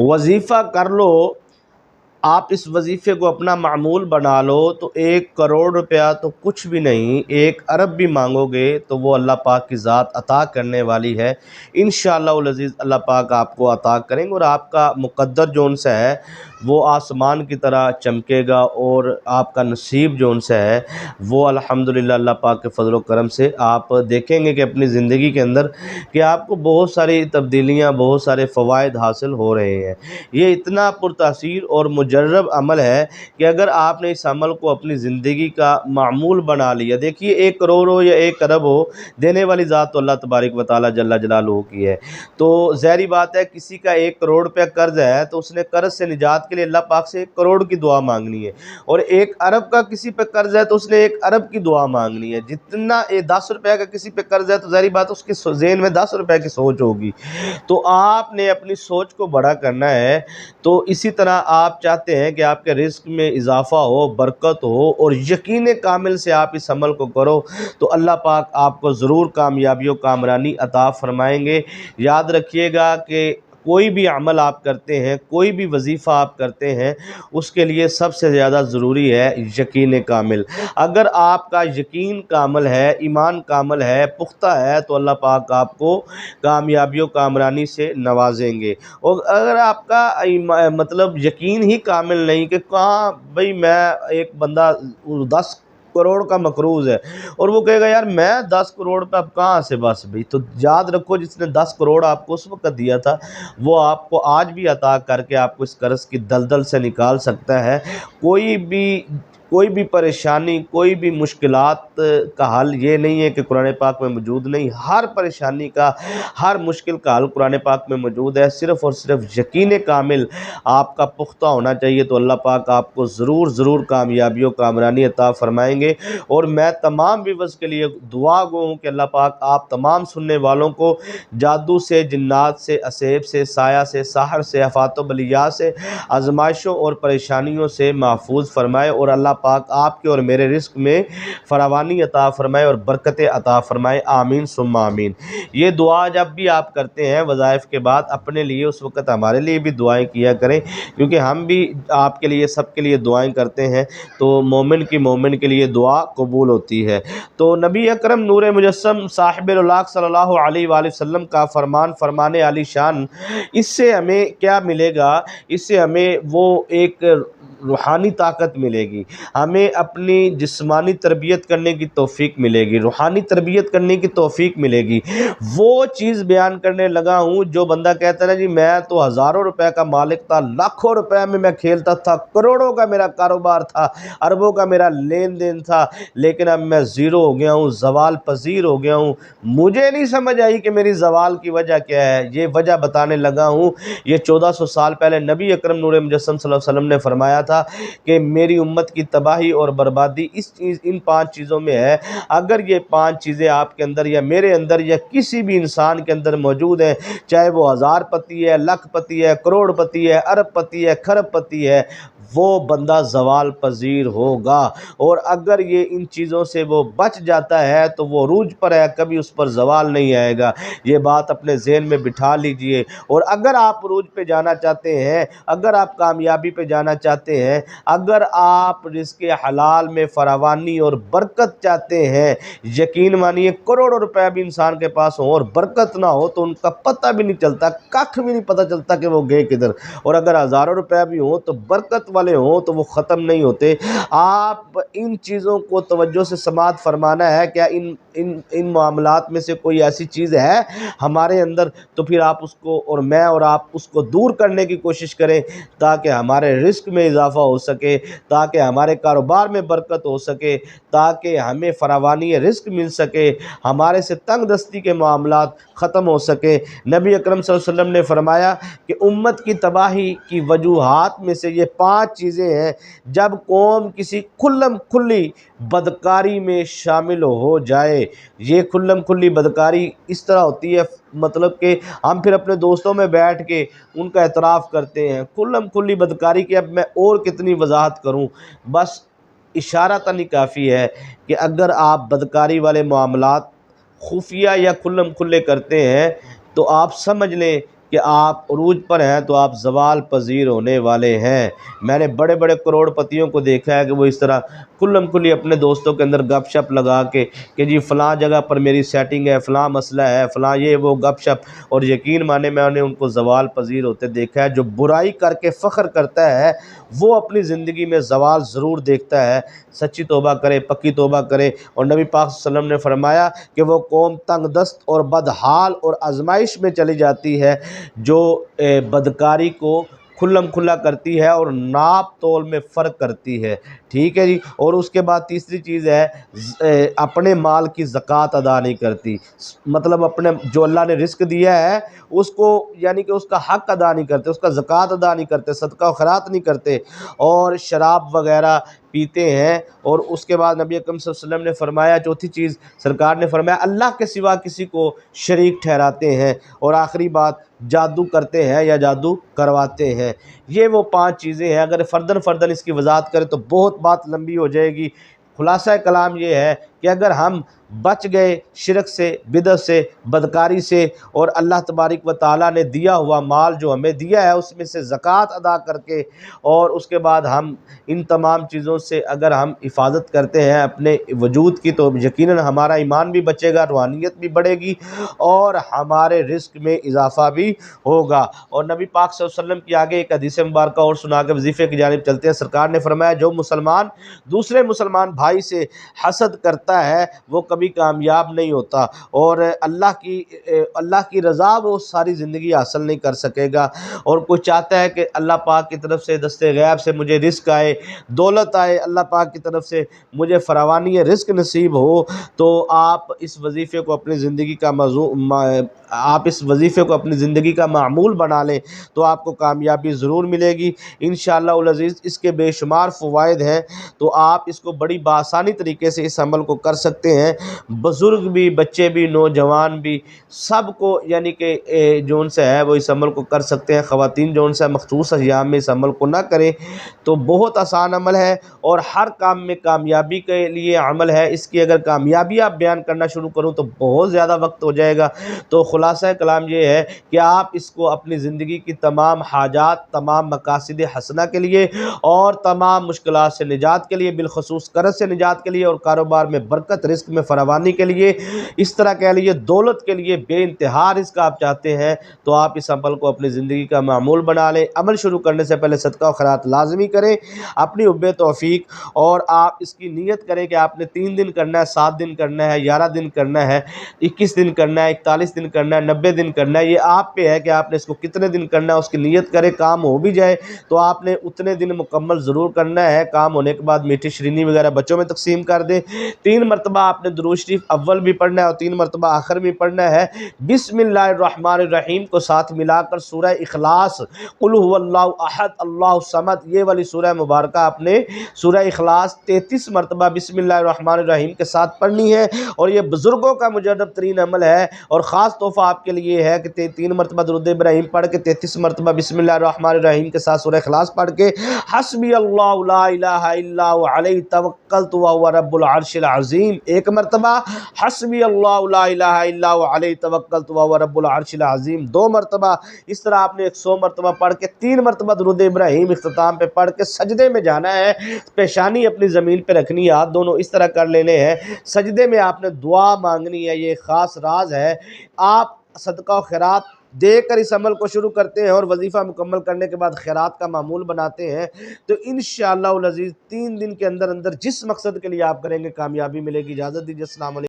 वजीफ़ा कर लो, आप इस वजीफ़े को अपना मामूल बना लो तो 1 करोड़ रुपया तो कुछ भी नहीं, 1 अरब भी मांगोगे तो वो अल्लाह पाक की ज़ात अता करने वाली है। इंशाअल्लाहुल अज़ीज़ अल्लाह पाक आपको अता करेंगे और आपका मुक़द्दर जौन सा है वो आसमान की तरह चमकेगा और आपका नसीब जौन सा है वो अल्हम्दुलिल्लाह अल्लाह पाक के फ़ज़ल व करम से आप देखेंगे कि अपनी ज़िंदगी के अंदर कि आपको बहुत सारी तब्दीलियाँ, बहुत सारे फ़वाइद हासिल हो रहे हैं। ये इतना पुरतासीर और मुजर्रब अमल है कि अगर आपने इस अमल को अपनी ज़िंदगी का मामूल बना लिया, देखिए 1 करोड़ हो या 1 अरब हो, देने वाली ज़ात तो अल्लाह तबारक व तआला जल्ला जलालुहू की है। तो ज़ाहिर बात है किसी का 1 करोड़ रुपया कर्ज़ है तो उसने कर्ज़ से निजात के लिए अल्लाह पाक से 1 करोड़ की दुआ मांगनी है, और 1 अरब का किसी पे कर्ज़ है तो उसने 1 अरब की दुआ मांगनी है। जितना 10 रुपये का किसी पे कर्ज़ है तो ज़ाहिर बात है उसके ज़हन में 10 रुपये की सोच होगी। तो आपने अपनी सोच को बड़ा करना है। तो इसी तरह आप चाहते हैं कि आपके रिज़्क में इजाफ़ा हो, बरकत हो और यकीन कामिल से आप इस अमल को करो तो अल्लाह पाक आपको ज़रूर कामयाबी व कामरानी अता फ़रमाएँगे। याद रखिएगा कि कोई भी अमल आप करते हैं, कोई भी वजीफ़ा आप करते हैं, उसके लिए सबसे ज़्यादा ज़रूरी है यकीन कामिल। अगर आपका यकीन कामिल है, ईमान कामिल है, पुख्ता है तो अल्लाह पाक आपको कामयाबी व कामरानी से नवाजेंगे। और अगर आपका मतलब यकीन ही कामिल नहीं कि कहाँ भाई, मैं एक बंदा 10 करोड़ का मकरूज़ है और वो कहेगा यार मैं 10 करोड़ पे अब कहाँ से, बस भाई, तो याद रखो जिसने 10 करोड़ आपको उस वक़्त दिया था वो आपको आज भी अता करके आपको इस कर्ज़ की दलदल से निकाल सकता है। कोई भी परेशानी, कोई भी मुश्किलात का हल ये नहीं है कि कुरान पाक में मौजूद नहीं। हर परेशानी का, हर मुश्किल का हल कुरान पाक में मौजूद है। सिर्फ़ और सिर्फ यकीन कामिल आपका पुख्ता होना चाहिए तो अल्लाह पाक आपको ज़रूर कामयाबी व कामरानी अता फ़रमाएँगे। और मैं तमाम व्यूअर्स के लिए दुआ गो हूँ कि अल्लाह पाक आप तमाम सुनने वालों को जादू से, जिन्नात से, असेब से, साया से, साहर से, आफ़ात व बलिया से, आज़माइशों और परेशानियों से महफूज फ़रमाए और अल्लाह पाक आपके और मेरे रिज़्क में फरावानी अता फ़रमाए और बरकतें अता फ़रमाए। आमीन सुम्मा आमीन। ये दुआ जब भी आप करते हैं वज़ाइफ़ के बाद अपने लिए, उस वक़्त हमारे लिए भी दुआएं किया करें, क्योंकि हम भी आपके लिए, सबके लिए दुआएं करते हैं तो मोमिन के लिए दुआ कबूल होती है। तो नबी अकरम नूर मुजस्सम साहिबुल औलाक सल्लल्लाहु अलैहि वसल्लम का फरमाने आली शान, इससे हमें क्या मिलेगा? इससे हमें वो एक रूहानी ताकत मिलेगी, हमें अपनी जिस्मानी तरबियत करने की तौफ़ीक मिलेगी, रूहानी तरबियत करने की तौफ़ीक मिलेगी। वो चीज़ बयान करने लगा हूँ जो बंदा कहता है ना जी मैं तो हज़ारों रुपए का मालिक था, लाखों रुपए में मैं खेलता था, करोड़ों का मेरा कारोबार था, अरबों का मेरा लेन देन था, लेकिन अब मैं ज़ीरो हो गया हूँ, ज़वाल पज़ीर हो गया हूँ। मुझे नहीं समझ आई कि मेरी ज़वाल की वजह क्या है। ये वजह बताने लगा हूँ। ये 1400 साल पहले नबी अकरम नूर मुजस्सम सल्लल्लाहु अलैहि वसल्लम ने फरमाया था कि मेरी उम्मत की तबाही और बर्बादी इन 5 चीज़ों में है। अगर ये 5 चीज़ें आपके अंदर या मेरे अंदर या किसी भी इंसान के अंदर मौजूद हैं, चाहे वो हज़ारपति है, लखपति है, करोड़पति है, अरबपति है, खरबपति है, वो बंदा ज़वाल पज़ीर होगा। और अगर ये इन चीज़ों से वो बच जाता है तो वो रूज पर है, कभी उस पर ज़वाल नहीं आएगा। ये बात अपने ज़हन में बिठा लीजिए। और अगर आप रूज पे जाना चाहते हैं, अगर आप कामयाबी पे जाना चाहते हैं, अगर आप रिज़्क़ हलाल में फरावानी और बरकत चाहते हैं, यकीन मानिए करोड़ों रुपए भी इंसान के पास हो और बरकत ना हो तो उनका पता भी नहीं चलता, कख भी नहीं पता चलता कि वो गए किधर। और अगर हज़ारों रुपए भी हो तो बरकत वाले हों तो वो ख़त्म नहीं होते। आप इन चीज़ों को तवज्जो से समाअत फरमाना है। क्या इन मामलात में से कोई ऐसी चीज़ है हमारे अंदर, तो फिर आप उसको और मैं और आप उसको दूर करने की कोशिश करें ताकि हमारे रिस्क में इजाफ़ा हो सके, ताकि हमारे कारोबार में बरकत हो सके, ताकि हमें फरावानी रिस्क मिल सके, हमारे से तंग दस्ती के मामलात ख़त्म हो सके। नबी अकरम सल्लल्लाहु अलैहि वसल्लम ने फरमाया कि उम्मत की तबाही की वजूहात में से ये 5 चीज़ें हैं। जब कौम किसी खुल्लम खुल्ली बदकारी में शामिल हो जाए, ये खुल्लम खुल्ली बदकारी इस तरह होती है, मतलब कि हम फिर अपने दोस्तों में बैठ के उनका एतराफ़ करते हैं। खुल्लम खुल्ली बदकारी की अब मैं और कितनी वजाहत करूँ, बस इशारा तक नहीं काफ़ी है कि अगर आप बदकारी वाले मामलात खुफिया या खुल्लम खुल्ले करते हैं तो आप समझ लें कि आप उरूज पर हैं तो आप ज़वाल पजीर होने वाले हैं। मैंने बड़े बड़े करोड़पतियों को देखा है कि वो इस तरह खुल्लम खुल्ली अपने दोस्तों के अंदर गपशप लगा के कि जी फ़लाँ जगह पर मेरी सेटिंग है, फ़लाँ मसला है, फ़लाँ ये वो गपशप, और यकीन माने मैंने उनको ज़वाल पजीर होते देखा है। जो बुराई करके फ़ख्र करता है वो अपनी ज़िंदगी में ज़वाल ज़रूर देखता है। सच्ची तौबा करे, पक्की तौबा करे। और नबी पाक सल्लल्लाहु अलैहि वसल्लम ने फरमाया कि वो कौम तंगदस्त और बदहाल और आजमाइश में चली जाती है जो बदकारी को खुल्लम खुल्ला करती है और नाप तोल में फ़र्क करती है। ठीक है जी। और उसके बाद तीसरी चीज़ है अपने माल की ज़कात अदा नहीं करती। मतलब अपने जो अल्लाह ने रिस्क दिया है उसको, यानी कि उसका हक़ अदा नहीं करते, उसका ज़कात अदा नहीं करते, सदका खैरात नहीं करते, और शराब वगैरह पीते हैं। और उसके बाद नबी अकरम सल्लल्लाहु अलैहि वसल्लम ने फरमाया, चौथी चीज़ सरकार ने फरमाया, अल्लाह के सिवा किसी को शरीक ठहराते हैं। और आखिरी बात, जादू करते हैं या जादू करवाते हैं। ये वो 5 चीज़ें हैं। अगर फ़र्दन फ़र्दन इसकी वज़ाहत करें तो बहुत बात लंबी हो जाएगी। खुलासा कलाम ये है कि अगर हम बच गए शिरक से, बिदअत से, बदकारी से, और अल्लाह तबारक व तआला ने दिया हुआ माल जो हमें दिया है उसमें से ज़कात अदा करके, और उसके बाद हम इन तमाम चीज़ों से अगर हम हिफाजत करते हैं अपने वजूद की, तो यकीनन हमारा ईमान भी बचेगा, रूहानियत भी बढ़ेगी, और हमारे रिस्क में इजाफ़ा भी होगा। और नबी पाक सल्लल्लाहु अलैहि वसल्लम की आगे एक हदीस मुबारक और सुना के वजीफ़े की जानिब चलते हैं। सरकार ने फरमाया, जो मुसलमान दूसरे मुसलमान भाई से हसद करता है वो कभी कामयाब नहीं होता, और अल्लाह की रज़ा वो सारी ज़िंदगी हासिल नहीं कर सकेगा। और कोई चाहता है कि अल्लाह पाक की तरफ से दस्ते गैब से मुझे रिस्क आए, दौलत आए, अल्लाह पाक की तरफ से मुझे फरावानी रिस्क नसीब हो, तो आप इस वजीफ़े को अपनी ज़िंदगी का मामूल बना लें तो आपको कामयाबी ज़रूर मिलेगी इंशाअल्लाह अज़ीज़। इसके बेशुमार फ़वाइद हैं, तो आप इसको बड़ी बासानी तरीके से इस अमल को कर सकते हैं। बुज़ुर्ग भी, बच्चे भी, नौजवान भी, सबको यानी कि जो उनसे है वो इस अमल को कर सकते हैं। ख़वातीन जो उनसे मख़सूस अय्याम में इस अमल को ना करें, तो बहुत आसान अमल है और हर काम में कामयाबी के लिए अमल है। इसकी अगर कामयाबी आप बयान करना शुरू करूँ तो बहुत ज़्यादा वक्त हो जाएगा। तो ख़ुलासा कलाम ये है कि आप इसको अपनी ज़िंदगी की तमाम हाजात, तमाम मकासिद हसना के लिए और तमाम मुश्किलात से निजात के लिए, बिलखसूस कर्ज़ से निजात के लिए, और कारोबार में बरकत, रिस्क में फरावानी के लिए, इस तरह कह लीजिए दौलत के लिए, बेइंतहा रिस्क आप चाहते हैं, तो आप इस अमल को अपनी ज़िंदगी का मामूल बना लें। अमल शुरू करने से पहले सदका खैरात लाजमी करें अपनी हुब्बे तौफीक, और आप इसकी नीयत करें कि आपने 3 दिन करना है, 7 दिन करना है, 11 दिन करना है, 21 दिन करना है, 41 दिन करना है, 90 दिन करना है। ये आप पे है कि आपने इसको कितने दिन करना है। उसकी नीयत करें, काम हो भी जाए तो आपने उतने दिन मुकम्मल ज़रूर करना है। काम होने के बाद मीठी श्रीनी वगैरह बच्चों में तकसीम कर दें। 3 मरतबा आपने दुरूद शरीफ अव्वल भी पढ़ना है और 3 मरतबा आखिर भी पढ़ना है। बिस्मिल्लाहिर्रहमानिर्रहीम को साथ मिलाकर सूरह इखलास, कुल हुवल्लाहु अहद अल्लाहु समद, ये वाली सूरह मुबारक आपने सूरह इखलास 33 मरतबा बिस्मिल्लाहिर्रहमानिर्रहीम के साथ पढ़नी है। और ये बुज़ुर्गों का मुजर्रब तरीन अमल है, और ख़ास तोहफ़ा आपके लिए है कि 3 मरतबा दुरूद इब्राहीम पढ़ के 33 मरतबा बिस्मिल्लाहिर्रहमानिर्रहीम के साथ सूरह इखलास पढ़ के हस्बी अल्लाहु ला इलाहा इल्ला हु अलैहि तवक्कलतु व हुवा रब्बुल अर्शिल अज़ीम, 1 मरतबा हस्बी अल्लाहु ला इलाहा इल्ला हु अलैहि तवक्कलतु व हुवा रब्बुल अर्शिल अज़ीम, 2 मरतबा। इस तरह आपने 100 मरतबा पढ़ के 3 मरतबा दुरूद इब्राहीम इख्तिताम पे पढ़ के सजदे में जाना है। पेशानी अपनी ज़मीन पे रखनी है, हाथ दोनों इस तरह कर लेने हैं। सजदे में आपने दुआ मांगनी है, ये ख़ास राज है। आप सदका और खैरात देकर इस अमल को शुरू करते हैं और वजीफ़ा मुकम्मल करने के बाद खैरात का मामूल बनाते हैं, तो इंशाअल्लाह अज़ीज़ 3 दिन के अंदर अंदर जिस मकसद के लिए आप करेंगे कामयाबी मिलेगी। इजाज़त दीजिए, अस्सलाम वालेकुम।